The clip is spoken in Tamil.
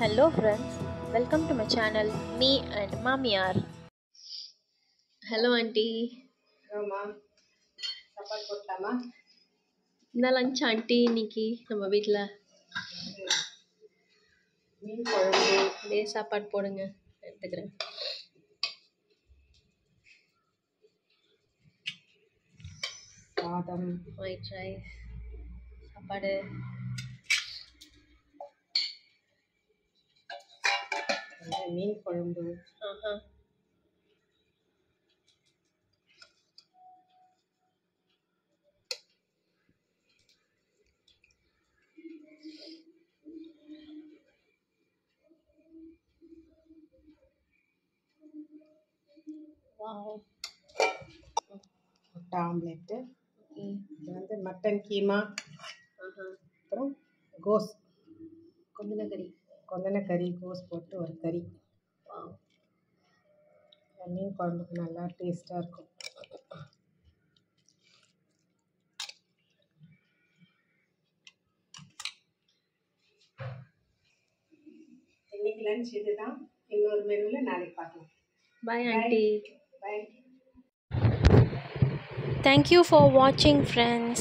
Hello friends, welcome to my channel Me and Mamiar. Hello auntie. ஆமா சாப்பாடு போட்டலாமா? என்ன லஞ்ச் ஆண்டி இன்னைக்கு நம்ம வீட்டில்? மீன் குழம்பு, அதே சாப்பாடு போடுங்க, எடுத்துக்கிறேன். சாதம், ஒயிட் ரைஸ் சாப்பாடு. மீன் குழம்பு, ஆஹா. வாவ். முட்டை ஆம்லெட்டு, ஓகே. இது மட்டன் கீமா, ஆஹா. அப்புறம் கோஸ், கொந்தன கறி கோஸ் போட்டு ஒரு கறி. வாவ். மீன் குழம்புக்கு நல்லா டேஸ்ட்டாக இருக்கும். இன்னைக்கு லஞ்ச் இதுதான். இன்னொரு மெனுவில் நாளைக்கு பார்க்கலாம். Bye auntie. Bye. Thank you for watching friends.